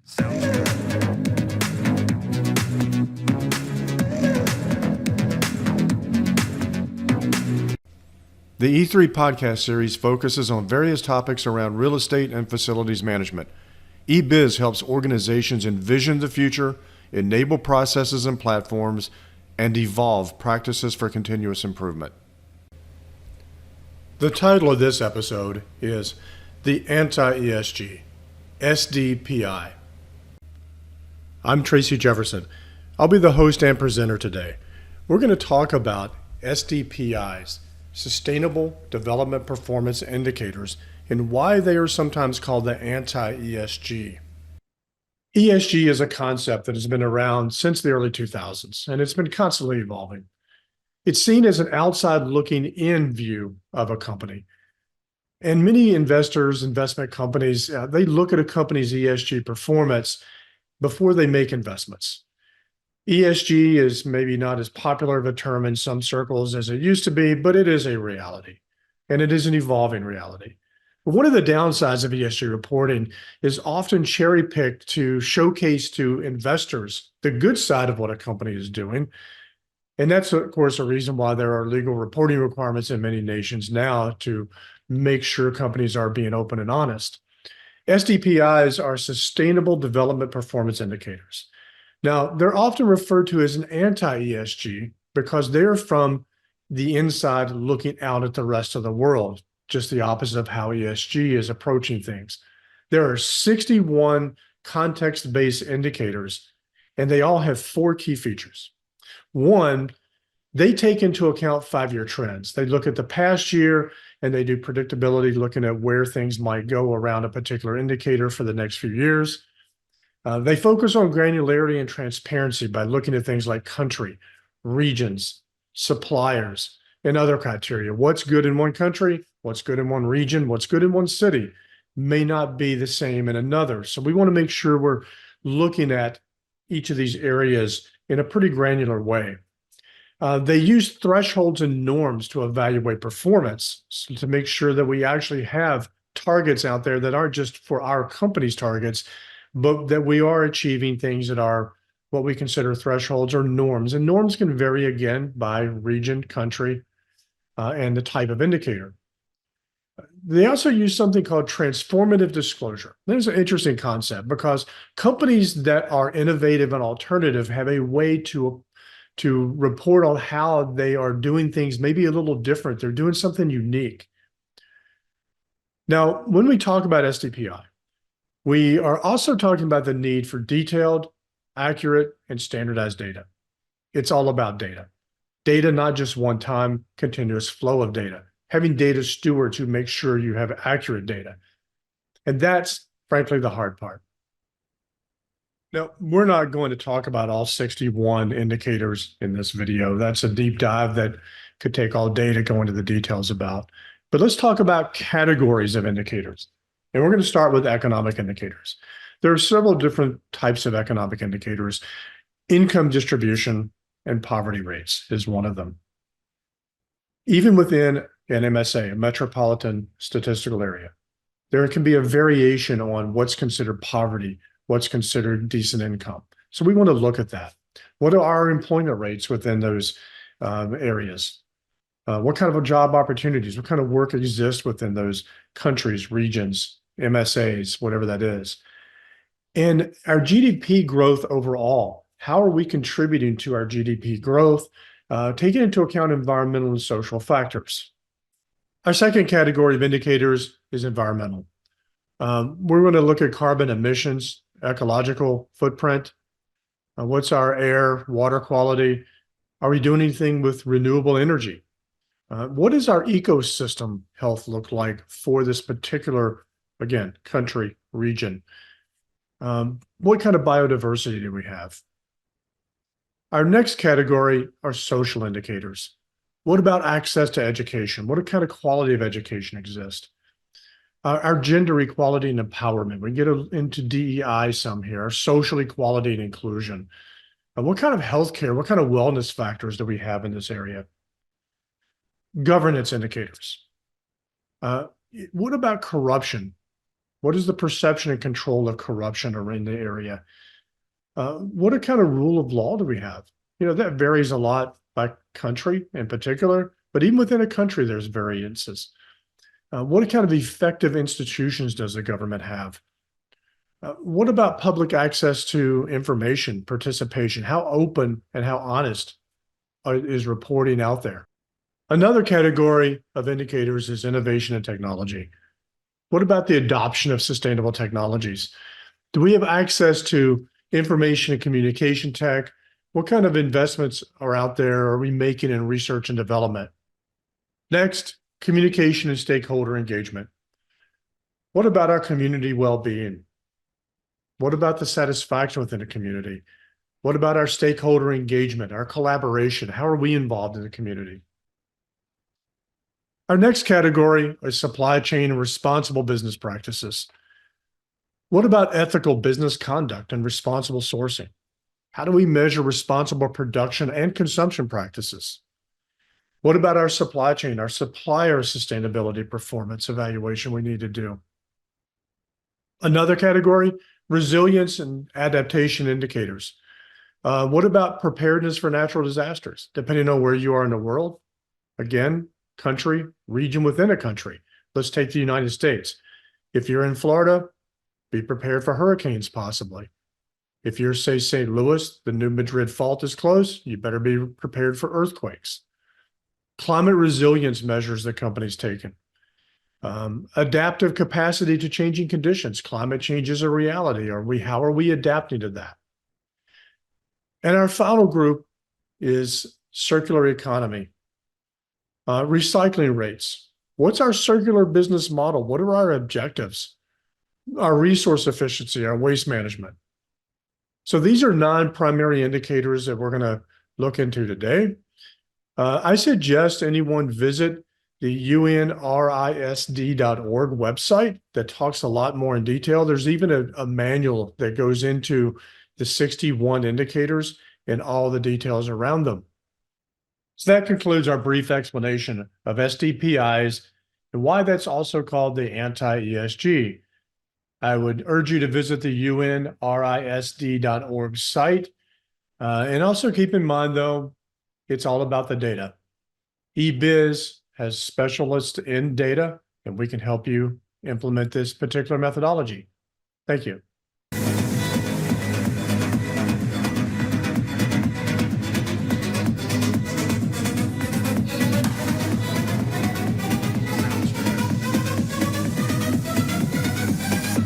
The E3 podcast series focuses on various topics around real estate and facilities management. eBiz helps organizations envision the future, enable processes and platforms, and evolve practices for continuous improvement. The title of this episode is the Anti-ESG, SDPI. I'm Tracy Jefferson. I'll be the host and presenter today. We're going to talk about SDPIs, Sustainable Development Performance Indicators, and why they are sometimes called the anti-ESG. ESG is a concept that has been around since the early 2000s, and it's been constantly evolving. It's seen as an outside-looking in view of a company. And many investors, investment companies, they look at a company's ESG performance before they make investments. ESG is maybe not as popular of a term in some circles as it used to be, but it is a reality, and it is an evolving reality. But one of the downsides of ESG reporting is often cherry-picked to showcase to investors the good side of what a company is doing. And that's, of course, a reason why there are legal reporting requirements in many nations now to make sure companies are being open and honest. SDPIs are Sustainable Development Performance Indicators. Now, they're often referred to as an anti-ESG because they're from the inside looking out at the rest of the world, just the opposite of how ESG is approaching things. There are 61 context-based indicators, and they all have 4 key features. One, they take into account 5-year trends. They look at the past year, and they do predictability, looking at where things might go around a particular indicator for the next few years. They focus on granularity and transparency by looking at things like country, regions, suppliers, and other criteria. What's good in one country, what's good in one region, what's good in one city may not be the same in another. So we want to make sure we're looking at each of these areas in a pretty granular way. They use thresholds and norms to evaluate performance, so to make sure that we actually have targets out there that aren't just for our company's targets, but that we are achieving things that are what we consider thresholds or norms. And norms can vary, again, by region, country, and the type of indicator. They also use something called transformative disclosure. There's an interesting concept because companies that are innovative and alternative have a way to report on how they are doing things maybe a little different. They're doing something unique. Now, when we talk about SDPI, we are also talking about the need for detailed, accurate, and standardized data. It's all about data. Data, not just one-time continuous flow of data. Having data stewards who make sure you have accurate data. And that's, frankly, the hard part. Now, we're not going to talk about all 61 indicators in this video. That's a deep dive that could take all day to go into the details about. But let's talk about categories of indicators. And we're going to start with economic indicators. There are several different types of economic indicators. Income distribution and poverty rates is one of them. Even within an MSA, a metropolitan statistical area, there can be a variation on what's considered poverty, what's considered decent income. So we want to look at that. What are our employment rates within those areas? What kind of job opportunities, what kind of work exists within those countries, regions, MSAs, whatever that is? And our GDP growth overall, how are we contributing to our GDP growth, taking into account environmental and social factors? Our second category of indicators is environmental. We're going to look at carbon emissions, ecological footprint. What's our air, water quality? Are we doing anything with renewable energy? What does our ecosystem health look like for this particular, again, country, region? What kind of biodiversity do we have? Our next category are social indicators. What about access to education? What kind of quality of education exists? Our gender equality and empowerment. We get into DEI some here, our social equality and inclusion. What kind of healthcare, what kind of wellness factors do we have in this area? Governance indicators. What about corruption? What is the perception and control of corruption in the area? What kind of rule of law do we have? That varies a lot by country in particular, but even within a country, there's variances. What kind of effective institutions does the government have? What about public access to information, participation? How open and how honest is reporting out there? Another category of indicators is innovation and technology. What about the adoption of sustainable technologies? Do we have access to information and communication tech? What kind of investments are out there are we making in research and development? Next, communication and stakeholder engagement. What about our community well-being? What about the satisfaction within a community? What about our stakeholder engagement, our collaboration? How are we involved in the community? Our next category is supply chain and responsible business practices. What about ethical business conduct and responsible sourcing? How do we measure responsible production and consumption practices? What about our supply chain, our supplier sustainability performance evaluation we need to do? Another category, resilience and adaptation indicators. What about preparedness for natural disasters? Depending on where you are in the world, again, country, region within a country. Let's take the United States. If you're in Florida, be prepared for hurricanes possibly. If you're, say, St. Louis, the New Madrid Fault is close, you better be prepared for earthquakes. Climate resilience measures that companies taken. Adaptive capacity to changing conditions. Climate change is a reality. How are we adapting to that? And our final group is circular economy. Recycling rates. What's our circular business model? What are our objectives? Our resource efficiency, our waste management. So these are non-primary indicators that we're going to look into today. I suggest anyone visit the unrisd.org website that talks a lot more in detail. There's even a manual that goes into the 61 indicators and all the details around them. So that concludes our brief explanation of SDPIs and why that's also called the anti-ESG. I would urge you to visit the unrisd.org site. And also keep in mind, though, it's all about the data. eBiz has specialists in data, and we can help you implement this particular methodology. Thank you.